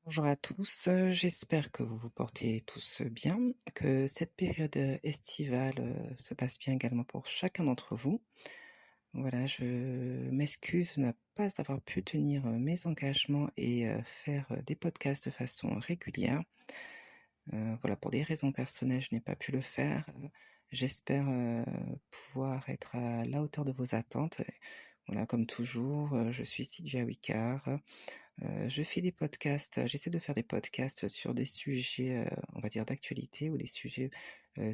Bonjour à tous, j'espère que vous vous portez tous bien, que cette période, estivale, se passe bien également pour chacun d'entre vous. Voilà, je m'excuse de ne pas avoir pu tenir, mes engagements et faire, des podcasts de façon régulière. Voilà, pour des raisons personnelles, je n'ai pas pu le faire. J'espère, pouvoir être à la hauteur de vos attentes. Voilà, comme toujours, je suis Sylvia Wicard. Je fais des podcasts, j'essaie de faire des podcasts sur des sujets, on va dire d'actualité ou des sujets,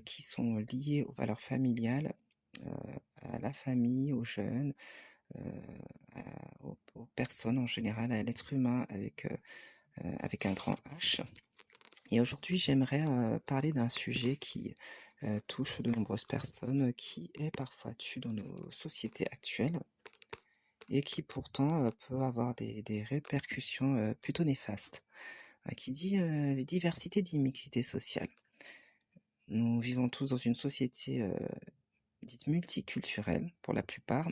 qui sont liés aux valeurs familiales, heu, à la famille, aux jeunes, heu, aux personnes en général, à l'être humain avec un grand H. Et aujourd'hui, j'aimerais, parler d'un sujet qui, touche de nombreuses personnes, qui est parfois tue dans nos sociétés actuelles et qui pourtant, peut avoir des répercussions, plutôt néfastes. Qui dit, diversité dit mixité sociale. Nous vivons tous dans une société, dite multiculturelle pour la plupart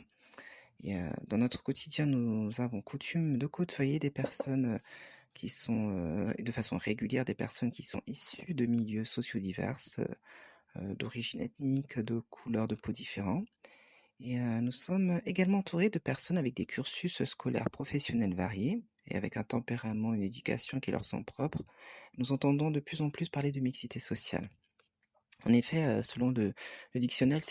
et dans notre quotidien, nous avons coutume de côtoyer des personnes, qui sont, de façon régulière, des personnes qui sont issues de milieux sociaux divers, d'origine ethnique, de couleurs de peau différents et nous sommes également entourés de personnes avec des cursus scolaires professionnels variés et avec un tempérament, une éducation qui leur sont propres. Nous entendons de plus en plus parler de mixité sociale. En effet, selon le dictionnaire, il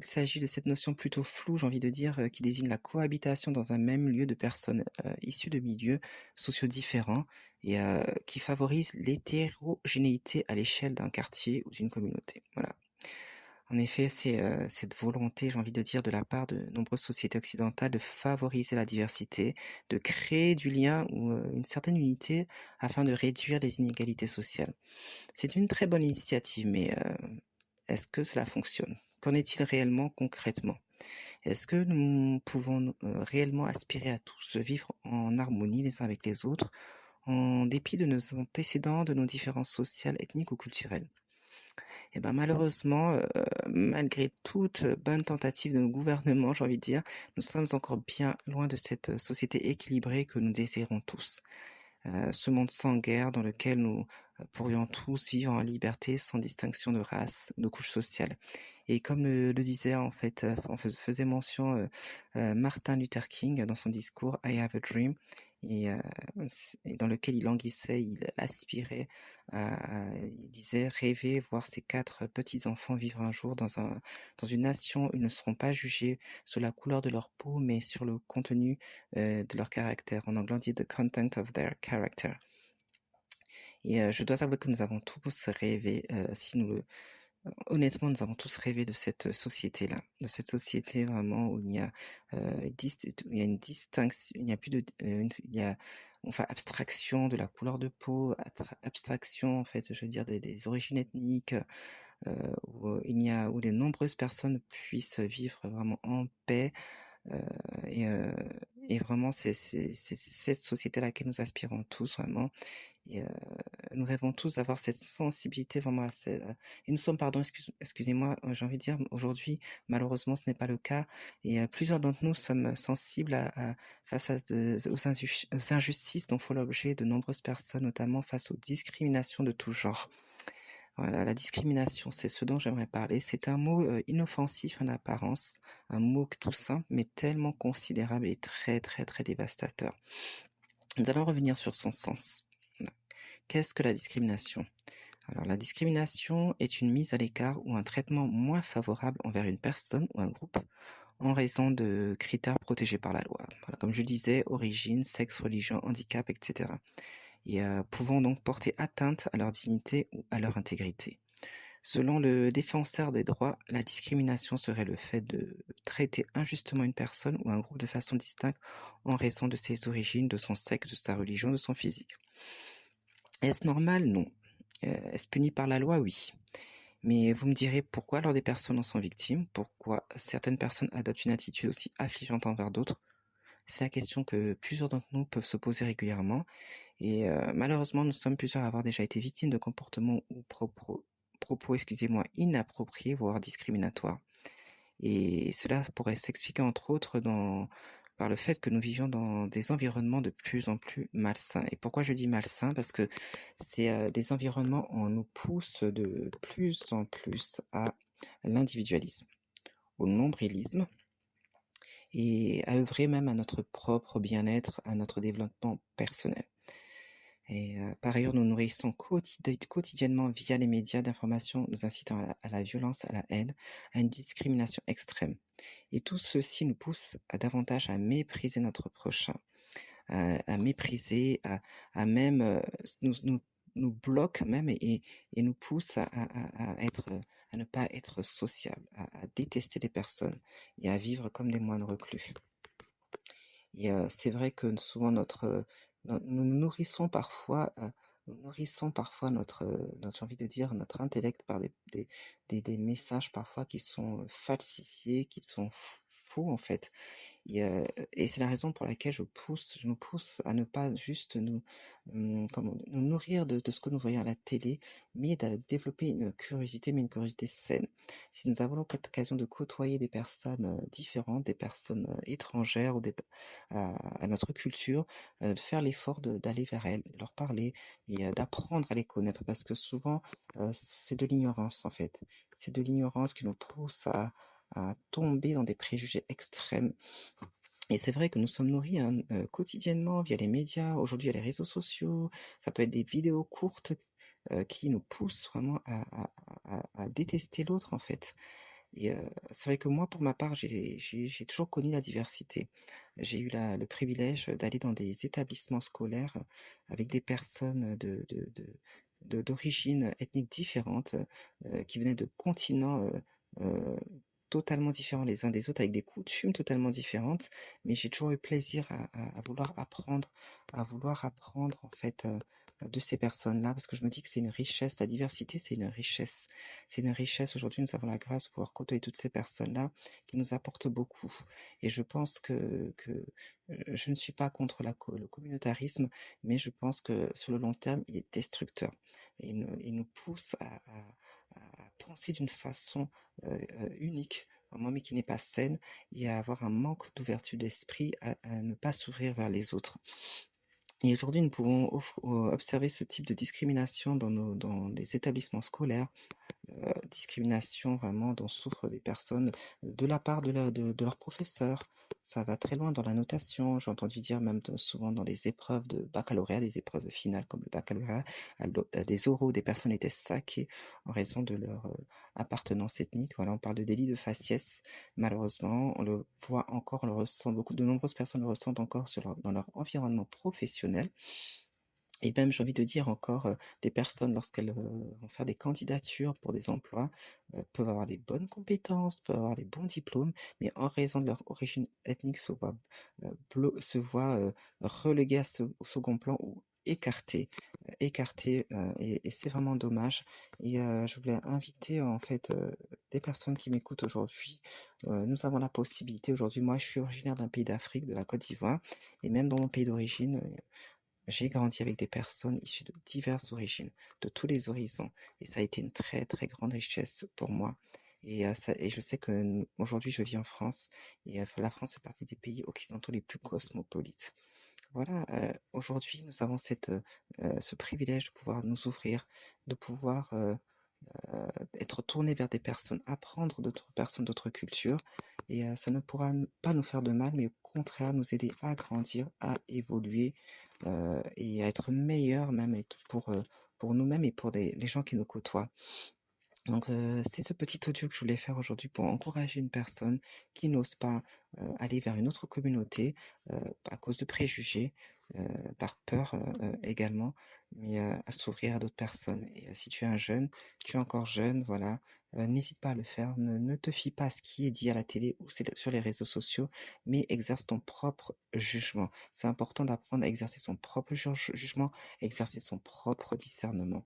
s'agit de cette notion plutôt floue, j'ai envie de dire, qui désigne la cohabitation dans un même lieu de personnes, issues de milieux sociaux différents et qui favorise l'hétérogénéité à l'échelle d'un quartier ou d'une communauté. Voilà. En effet, c'est, cette volonté, j'ai envie de dire, de la part de nombreuses sociétés occidentales de favoriser la diversité, de créer du lien ou, une certaine unité afin de réduire les inégalités sociales. C'est une très bonne initiative, mais est-ce que cela fonctionne? Qu'en est-il réellement, concrètement? Est-ce que nous pouvons réellement aspirer à tous vivre en harmonie les uns avec les autres, en dépit de nos antécédents, de nos différences sociales, ethniques ou culturelles? Eh ben malheureusement, malgré toute bonne tentative de nos gouvernements, j'ai envie de dire, nous sommes encore bien loin de cette société équilibrée que nous désirons tous. Ce monde sans guerre dans lequel nous pourrions tous vivre en liberté sans distinction de race, de couche sociale. Et comme le disait en fait, faisait mention Martin Luther King dans son discours I Have a Dream, et, et dans lequel il languissait, il aspirait, il disait rêver, voir ses 4 petits-enfants vivre un jour dans une nation où ils ne seront pas jugés sur la couleur de leur peau, mais sur le contenu de leur caractère. En anglais, on dit the content of their character. Et je dois avouer que nous avons tous rêvé, honnêtement, nous avons tous rêvé de cette société-là, de cette société vraiment où il y a, il y a une distinction, il n'y a plus de, il y a, enfin, abstraction de la couleur de peau, abstraction, en fait, je veux dire, des origines ethniques, où de nombreuses personnes puissent vivre vraiment en paix, Heu et heu et vraiment c'est cette société à laquelle nous aspirons tous vraiment et nous rêvons tous d'avoir cette sensibilité vraiment et nous sommes pardon, excusez-moi, j'ai envie de dire aujourd'hui, malheureusement ce n'est pas le cas et plusieurs d'entre nous sommes sensibles à face à aux injustices dont font l'objet de nombreuses personnes, notamment face aux discriminations de tout genre. Voilà, la discrimination, c'est ce dont j'aimerais parler. C'est un mot inoffensif en apparence, un mot tout simple, mais tellement considérable et très très très dévastateur. Nous allons revenir sur son sens. Voilà. Qu'est-ce que la discrimination? Alors la discrimination est une mise à l'écart ou un traitement moins favorable envers une personne ou un groupe en raison de critères protégés par la loi. Voilà, comme je disais, origine, sexe, religion, handicap, etc. Et pouvant donc porter atteinte à leur dignité ou à leur intégrité. Selon le défenseur des droits, la discrimination serait le fait de traiter injustement une personne ou un groupe de façon distincte en raison de ses origines, de son sexe, de sa religion, de son physique. Est-ce normal? Non. Est-ce puni par la loi? Oui. Mais vous me direz pourquoi alors des personnes en sont victimes? Pourquoi certaines personnes adoptent une attitude aussi affligeante envers d'autres? C'est la question que plusieurs d'entre nous peuvent se poser régulièrement et malheureusement nous sommes plusieurs à avoir déjà été victimes de comportements ou propos, excusez-moi, inappropriés, voire discriminatoires. Et cela pourrait s'expliquer entre autres dans par le fait que nous vivions dans des environnements de plus en plus malsains. Et pourquoi je dis malsains? Parce que c'est des environnements où on nous pousse de plus en plus à l'individualisme, au nombrilisme et à œuvrer même à notre propre bien-être, à notre développement personnel. Et par ailleurs, nous nourrissons quotidiennement via les médias d'information, nous incitant à la violence, à la haine, à une discrimination extrême. Et tout ceci nous pousse à davantage à mépriser notre prochain, à mépriser, à même nous bloque même et nous pousse à être à ne pas être sociable, à détester les personnes et à vivre comme des moines reclus. Et c'est vrai que souvent nous nourrissons parfois j'ai envie de dire, notre intellect par des messages parfois qui sont falsifiés, qui sont faux en fait. Et, heu et c'est la raison pour laquelle je nous pousse à ne pas juste nous nourrir de ce que nous voyons à la télé, mais de développer une curiosité, mais une curiosité saine. Si nous avons l'occasion de côtoyer des personnes, différentes, des personnes, étrangères ou à notre culture, de faire l'effort d'aller vers elles, de leur parler et d'apprendre à les connaître parce que souvent, c'est de l'ignorance en fait. C'est de l'ignorance qui nous pousse à tomber dans des préjugés extrêmes et c'est vrai que nous sommes nourris, hein, quotidiennement via les médias. Aujourd'hui, il y a les réseaux sociaux, ça peut être des vidéos courtes, qui nous poussent vraiment à détester l'autre, en fait. Et c'est vrai que moi, pour ma part, j'ai toujours connu la diversité. J'ai eu le privilège d'aller dans des établissements scolaires avec des personnes d'origines ethniques différentes, qui venaient de continents, heu, totalement différents les uns des autres, avec des coutumes totalement différentes. Mais j'ai toujours eu plaisir à vouloir apprendre en fait, de ces personnes-là, parce que je me dis que c'est une richesse. La diversité, c'est une richesse. C'est une richesse. Aujourd'hui, nous avons la grâce de pouvoir côtoyer toutes ces personnes-là qui nous apportent beaucoup. Et je pense que je ne suis pas contre le communautarisme, mais je pense que sur le long terme, il est destructeur. Et il nous pousse à penser d'une façon unique, vraiment, mais qui n'est pas saine, et à avoir un manque d'ouverture d'esprit, à ne pas s'ouvrir vers les autres. Et aujourd'hui, nous pouvons observer ce type de discrimination dans les établissements scolaires, discrimination vraiment dont souffrent des personnes de la part de leurs professeurs. Ça va très loin dans la notation. J'ai entendu dire même souvent dans les épreuves de baccalauréat, des épreuves finales comme le baccalauréat, des oraux, des personnes étaient saquées en raison de leur appartenance ethnique. Voilà, on parle de délit de faciès. Malheureusement, on le voit encore, on le ressent, de nombreuses personnes le ressentent encore dans leur environnement professionnel. Et même, j'ai envie de dire encore, des personnes lorsqu'elles, vont faire des candidatures pour des emplois, peuvent avoir des bonnes compétences, peuvent avoir des bons diplômes, mais en raison de leur origine ethnique reléguées au second plan ou écartées, et c'est vraiment dommage. Et je voulais inviter en fait, des personnes qui m'écoutent aujourd'hui. Nous avons la possibilité aujourd'hui, moi je suis originaire d'un pays d'Afrique, de la Côte d'Ivoire, et même dans mon pays d'origine, j'ai grandi avec des personnes issues de diverses origines, de tous les horizons, et ça a été une très très grande richesse pour moi. Et je sais que aujourd'hui je vis en France, et la France fait partie des pays occidentaux les plus cosmopolites. Voilà, aujourd'hui nous avons ce privilège de pouvoir nous ouvrir, de pouvoir être tourné vers des personnes, apprendre d'autres personnes, d'autres cultures, et ça ne pourra pas nous faire de mal, mais au contraire nous aider à grandir, à évoluer, et à être meilleurs même pour nous-mêmes et pour les gens qui nous côtoient. Donc, c'est ce petit audio que je voulais faire aujourd'hui pour encourager une personne qui n'ose pas, aller vers une autre communauté, à cause de préjugés, par peur, également, mais, à s'ouvrir à d'autres personnes. Et si tu es un jeune, tu es encore jeune, voilà, n'hésite pas à le faire. Ne te fie pas à ce qui est dit à la télé ou sur les réseaux sociaux, mais exerce ton propre jugement. C'est important d'apprendre à exercer son propre jugement, exercer son propre discernement.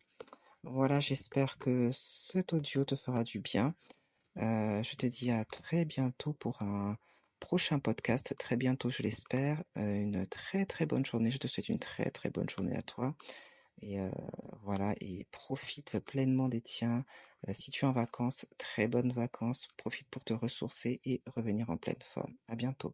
Voilà, j'espère que cet audio te fera du bien. Je te dis à très bientôt pour un prochain podcast. Très bientôt, je l'espère. Une très très bonne journée. Je te souhaite une très très bonne journée à toi. Et voilà, et profite pleinement des tiens. Si tu es en vacances, très bonnes vacances. Profite pour te ressourcer et revenir en pleine forme. À bientôt.